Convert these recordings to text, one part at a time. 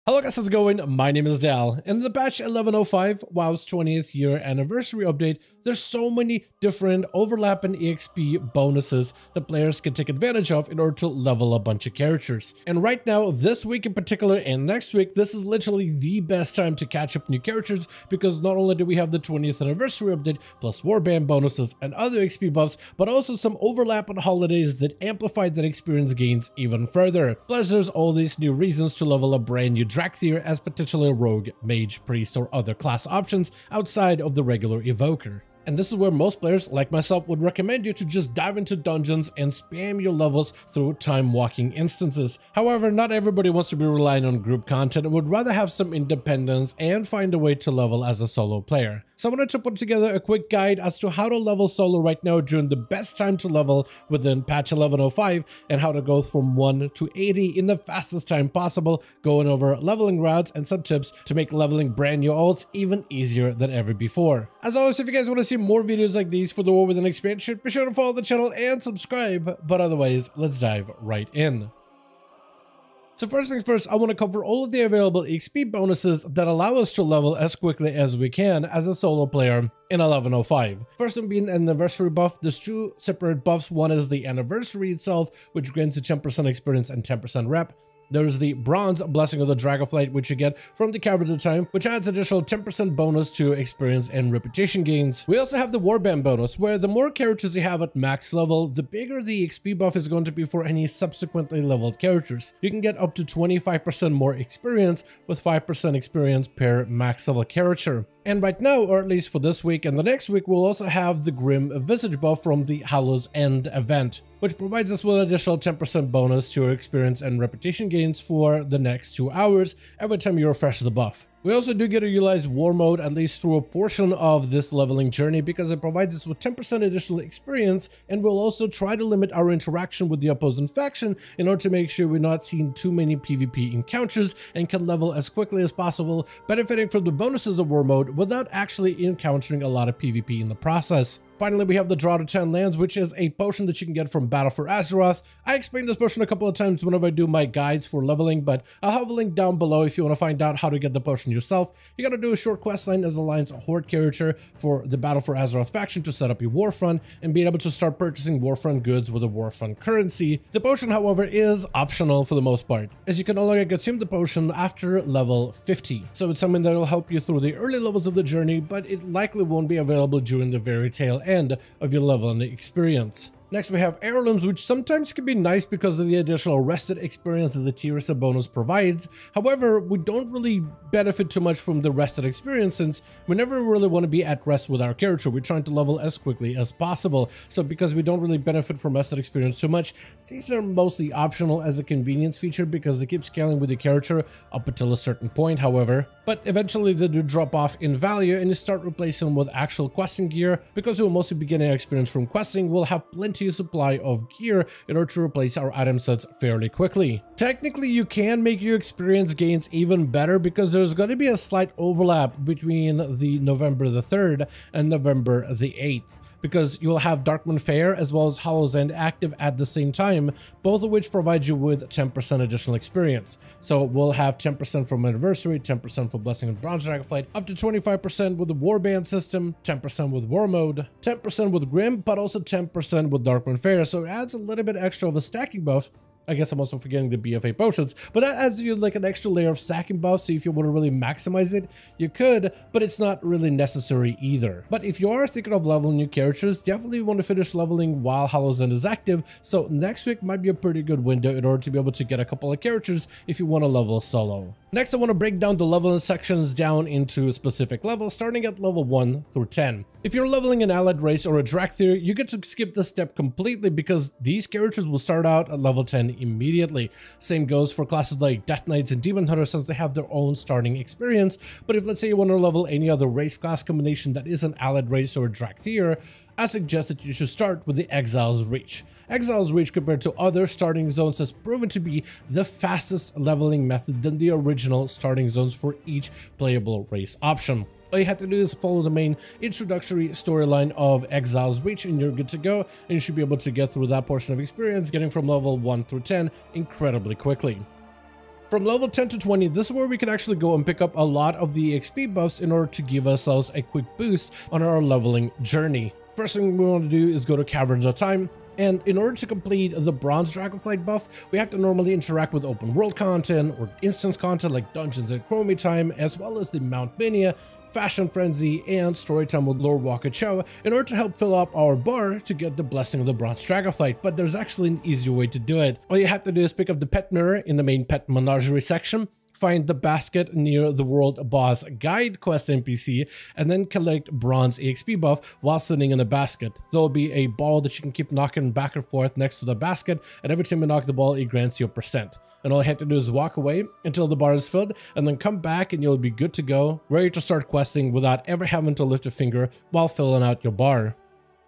Hello guys, how's it going? My name is Dal. In the patch 11.05, WoW's 20th year anniversary update, there's so many different overlapping EXP bonuses that players can take advantage of in order to level a bunch of characters. And right now, this week in particular and next week, this is literally the best time to catch up new characters because not only do we have the 20th anniversary update plus Warband bonuses and other XP buffs, but also some overlapping holidays that amplify that experience gains even further. Plus there's all these new reasons to level a brand new Drakthir as potentially a rogue, mage, priest, or other class options outside of the regular evoker. And this is where most players, like myself, would recommend you to just dive into dungeons and spam your levels through time walking instances. However, not everybody wants to be relying on group content and would rather have some independence and find a way to level as a solo player. So I wanted to put together a quick guide as to how to level solo right now during the best time to level within patch 11.05 and how to go from 1 to 80 in the fastest time possible, going over leveling routes and some tips to make leveling brand new alts even easier than ever before. As always, if you guys want to see more videos like these for the War Within expansion, be sure to follow the channel and subscribe. But otherwise, let's dive right in. So first things first, I want to cover all of the available EXP bonuses that allow us to level as quickly as we can as a solo player in 11.05. First one being an anniversary buff. There's two separate buffs. One is the anniversary itself, which grants you 10% experience and 10% rep. There's the Bronze Blessing of the Dragonflight, which you get from the Cavern of Time, which adds additional 10% bonus to experience and reputation gains. We also have the Warband bonus, where the more characters you have at max level, the bigger the XP buff is going to be for any subsequently leveled characters. You can get up to 25% more experience with 5% experience per max level character. And right now, or at least for this week and the next week, we'll also have the Grim Visage buff from the Hallow's End event, which provides us with an additional 10% bonus to our experience and reputation gains for the next 2 hours every time you refresh the buff. We also do get to utilize War Mode at least through a portion of this leveling journey because it provides us with 10% additional experience, and we'll also try to limit our interaction with the opposing faction in order to make sure we're not seeing too many PvP encounters and can level as quickly as possible, benefiting from the bonuses of War Mode without actually encountering a lot of PvP in the process. Finally, we have the Draw to 10 Lands, which is a potion that you can get from Battle for Azeroth. I explained this potion a couple of times whenever I do my guides for leveling, but I'll have a link down below if you want to find out how to get the potion yourself. You gotta do a short quest line as Alliance Horde character for the Battle for Azeroth faction to set up your Warfront and be able to start purchasing Warfront goods with a Warfront currency. The potion, however, is optional for the most part, as you can only consume the potion after level 50. So it's something that will help you through the early levels of the journey, but it likely won't be available during the very tail end of your leveling experience. Next, we have heirlooms, which sometimes can be nice because of the additional rested experience that the Tirsa bonus provides. However, we don't really benefit too much from the rested experience since we never really want to be at rest with our character. We're trying to level as quickly as possible. So because we don't really benefit from rested experience too much, these are mostly optional as a convenience feature because they keep scaling with the character up until a certain point, however. But eventually they do drop off in value and you start replacing them with actual questing gear because we'll mostly be getting experience from questing. We'll have plenty supply of gear in order to replace our item sets fairly quickly. Technically, you can make your experience gains even better because there's going to be a slight overlap between the November the 3rd and November the 8th because you'll have Darkmoon Faire as well as Hallow's End active at the same time, both of which provide you with 10% additional experience. So we'll have 10% from Anniversary, 10% for Blessing and Bronze Dragonflight, up to 25% with the Warband system, 10% with War Mode, 10% with Grim, but also 10% with Darkmoon Faire, so it adds a little bit extra of a stacking buff. I guess I'm also forgetting the BFA potions, but that adds you like an extra layer of stacking buffs, so if you want to really maximize it, you could, but it's not really necessary either. But if you are thinking of leveling new characters, definitely want to finish leveling while Hallow's End is active, so next week might be a pretty good window in order to be able to get a couple of characters if you want to level solo. Next, I want to break down the leveling sections down into specific levels, starting at level 1 through 10. If you're leveling an allied race or a Drakthir, you get to skip this step completely because these characters will start out at level 10 immediately. Same goes for classes like Death Knights and Demon Hunters since they have their own starting experience, but if let's say you want to level any other race class combination that is an allied race or a Drakthir, I suggest that you should start with the Exile's Reach. Exile's Reach compared to other starting zones has proven to be the fastest leveling method than the original starting zones for each playable race option. All you have to do is follow the main introductory storyline of Exile's Reach and you're good to go, and you should be able to get through that portion of experience, getting from level 1 through 10 incredibly quickly. From level 10 to 20, this is where we can actually go and pick up a lot of the EXP buffs in order to give ourselves a quick boost on our leveling journey. First thing we want to do is go to Caverns of Time, and in order to complete the Bronze Dragonflight buff, we have to normally interact with open world content or instance content like Dungeons and Chromie Time, as well as the Mount Mania, Fashion Frenzy, and Storytime with Lord Waka Chow in order to help fill up our bar to get the Blessing of the Bronze Dragonflight. But there's actually an easier way to do it. All you have to do is pick up the pet mirror in the main pet menagerie section, find the basket near the World Boss Guide quest NPC, and then collect Bronze EXP buff while sitting in a basket. There will be a ball that you can keep knocking back and forth next to the basket, and every time you knock the ball, it grants you a percent. And all you have to do is walk away until the bar is filled, and then come back and you'll be good to go, ready to start questing without ever having to lift a finger while filling out your bar.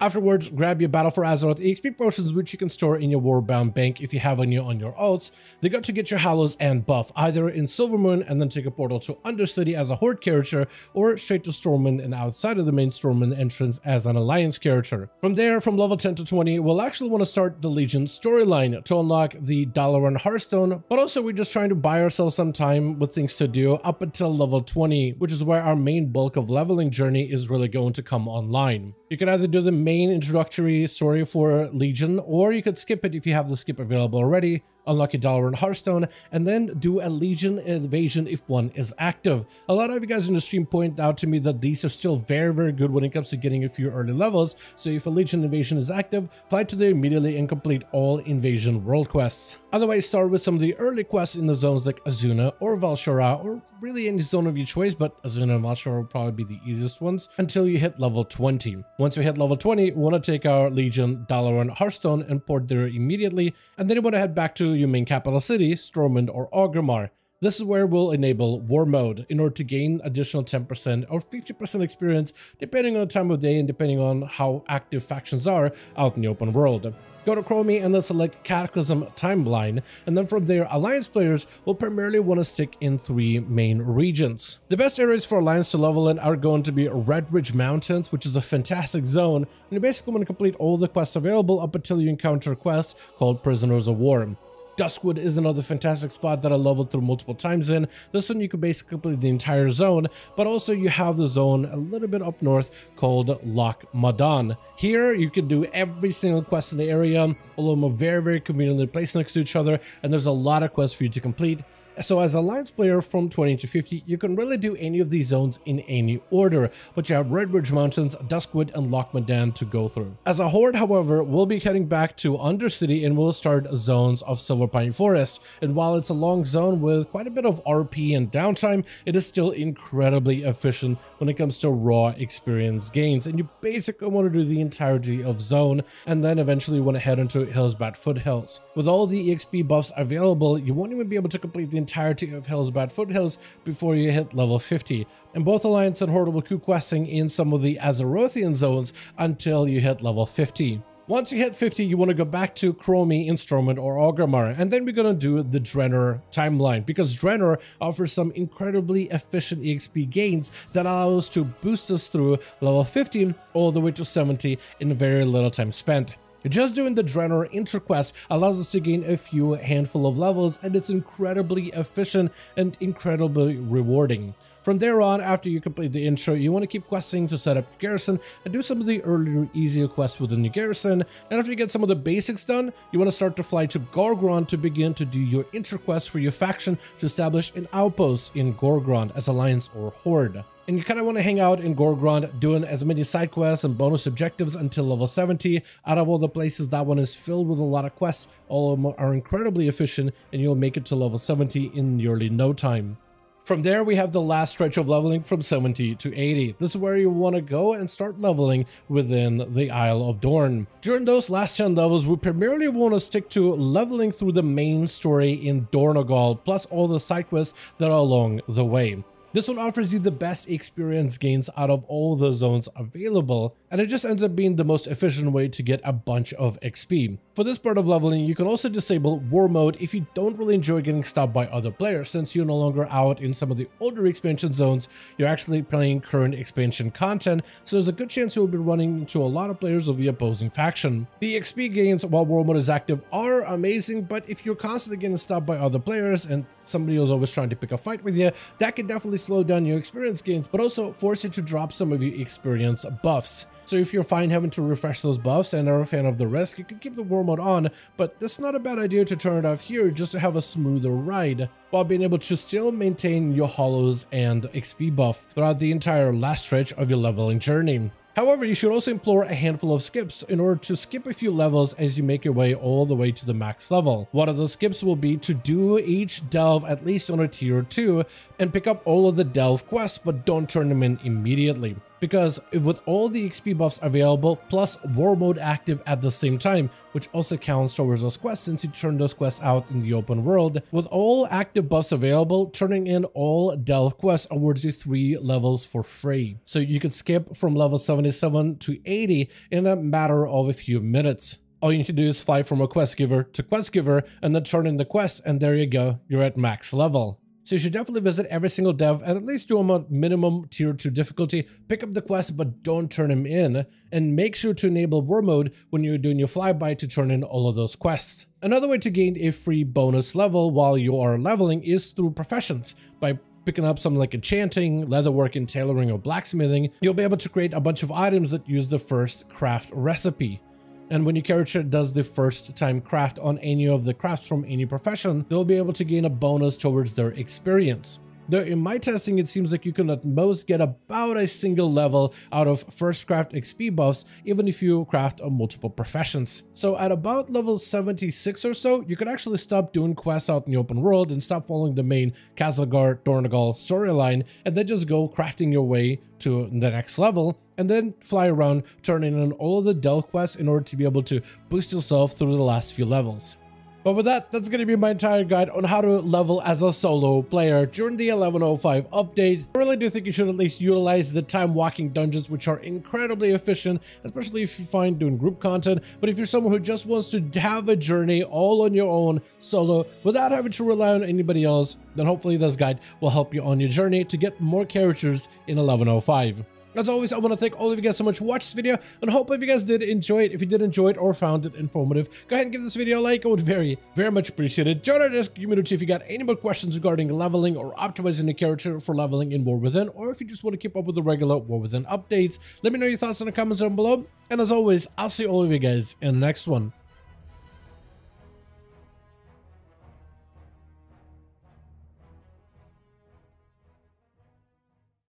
Afterwards, grab your Battle for Azeroth EXP potions, which you can store in your Warbound bank if you have any on your alts. They got to get your Hallows and buff, either in Silvermoon and then take a portal to Undercity as a Horde character, or straight to Stormwind and outside of the main Stormwind entrance as an Alliance character. From there, from level 10 to 20, we'll actually want to start the Legion storyline to unlock the Dalaran Hearthstone, but also we're just trying to buy ourselves some time with things to do up until level 20, which is where our main bulk of leveling journey is really going to come online. You can either do the main introductory story for Legion, or you could skip it if you have the skip available already, unlock your Dalaran Hearthstone, and then do a Legion invasion if one is active. A lot of you guys in the stream point out to me that these are still very good when it comes to getting a few early levels, so if a Legion invasion is active, fly to there immediately and complete all invasion world quests. Otherwise, start with some of the early quests in the zones like Azuna or Val'Sharah, or really any zone of your choice, but Azuna and Val'Sharah will probably be the easiest ones until you hit level 20. Once we hit level 20, we want to take our Legion Dalaran Hearthstone and port there immediately, and then you want to head back to your main capital city, Stormwind or Orgrimmar. This is where we'll enable War Mode in order to gain additional 10% or 50% experience depending on the time of day and depending on how active factions are out in the open world. Go to Chromie and then select Cataclysm Timeline, and then from there, Alliance players will primarily want to stick in 3 main regions. The best areas for Alliance to level in are going to be Red Ridge Mountains, which is a fantastic zone, and you basically want to complete all the quests available up until you encounter a quest called Prisoners of War. Duskwood is another fantastic spot that I leveled through multiple times in. This one you can basically complete the entire zone, but also you have the zone a little bit up north called Loch Madan. Here you can do every single quest in the area, all of them are very conveniently placed next to each other, and there's a lot of quests for you to complete. So as a Alliance player from 20 to 50, you can really do any of these zones in any order, but you have Red Ridge Mountains, Duskwood, and Loch Madan to go through. As a Horde, however, we'll be heading back to Undercity and we'll start zones of Silverpine Forest. And while it's a long zone with quite a bit of RP and downtime, it is still incredibly efficient when it comes to raw experience gains. And you basically want to do the entirety of zone, and then eventually you want to head into Hillsbat Foothills. With all the EXP buffs available, you won't even be able to complete the entirety of Hillsbat Foothills before you hit level 50, and both Alliance and Horde will keep questing in some of the Azerothian zones until you hit level 50. Once you hit 50, you want to go back to Chromie in Stormwind or Orgrimmar, and then we're going to do the Draenor timeline, because Draenor offers some incredibly efficient EXP gains that allow us to boost us through level 50 all the way to 70 in very little time spent. Just doing the Draenor intro quest allows us to gain a few handful of levels, and it's incredibly efficient and incredibly rewarding. From there on, after you complete the intro, you want to keep questing to set up your garrison and do some of the earlier, easier quests within your garrison. And after you get some of the basics done, you want to start to fly to Gorgrond to begin to do your intro quest for your faction to establish an outpost in Gorgrond as Alliance or Horde. And you kind of want to hang out in Gorgrond doing as many side quests and bonus objectives until level 70. Out of all the places, that one is filled with a lot of quests. All of them are incredibly efficient, and you'll make it to level 70 in nearly no time. From there, we have the last stretch of leveling from 70 to 80. This is where you want to go and start leveling within the Isle of Dorn. During those last 10 levels, we primarily want to stick to leveling through the main story in Dornogal, plus all the side quests that are along the way. This one offers you the best experience gains out of all the zones available, and it just ends up being the most efficient way to get a bunch of XP. For this part of leveling, you can also disable war mode if you don't really enjoy getting stopped by other players, since you're no longer out in some of the older expansion zones, you're actually playing current expansion content, so there's a good chance you'll be running into a lot of players of the opposing faction. The XP gains while war mode is active are amazing, but if you're constantly getting stopped by other players and somebody who's always trying to pick a fight with you, that can definitely slow down your experience gains, but also force you to drop some of your experience buffs. So if you're fine having to refresh those buffs and are a fan of the risk, you can keep the war mode on, but that's not a bad idea to turn it off here just to have a smoother ride, while being able to still maintain your hollows and XP buff throughout the entire last stretch of your leveling journey. However, you should also explore a handful of skips in order to skip a few levels as you make your way all the way to the max level. One of those skips will be to do each delve at least on a tier 2 and pick up all of the delve quests, but don't turn them in immediately. Because with all the XP buffs available, plus war mode active at the same time, which also counts towards those quests since you turn those quests out in the open world, with all active buffs available, turning in all delve quests awards you 3 levels for free. So you could skip from level 77 to 80 in a matter of a few minutes. All you need to do is fly from a quest giver to quest giver and then turn in the quest, and there you go, you're at max level. So you should definitely visit every single dev and at least do them at minimum tier 2 difficulty, pick up the quest but don't turn them in, and make sure to enable war mode when you're doing your flyby to turn in all of those quests. Another way to gain a free bonus level while you are leveling is through professions. By picking up something like enchanting, leatherworking, tailoring, or blacksmithing, you'll be able to create a bunch of items that use the first craft recipe. And when your character does the first time craft on any of the crafts from any profession, they'll be able to gain a bonus towards their experience. Though in my testing, it seems like you can at most get about a single level out of first craft XP buffs, even if you craft on multiple professions. So at about level 76 or so, you can actually stop doing quests out in the open world and stop following the main Castlegar Dornagal storyline, and then just go crafting your way to the next level, and then fly around turning in all of the delve quests in order to be able to boost yourself through the last few levels. But with that, that's going to be my entire guide on how to level as a solo player during the 11.05 update. I really do think you should at least utilize the time walking dungeons, which are incredibly efficient, especially if you find doing group content. But if you're someone who just wants to have a journey all on your own solo without having to rely on anybody else, then hopefully this guide will help you on your journey to get more characters in 11.05. As always, I want to thank all of you guys so much for watching this video, and hope if you guys did enjoy it. If you did enjoy it or found it informative, go ahead and give this video a like. I would very much appreciate it. Join our Discord community if you got any more questions regarding leveling or optimizing a character for leveling in War Within, or if you just want to keep up with the regular War Within updates. Let me know your thoughts in the comments down below, and as always, I'll see all of you guys in the next one.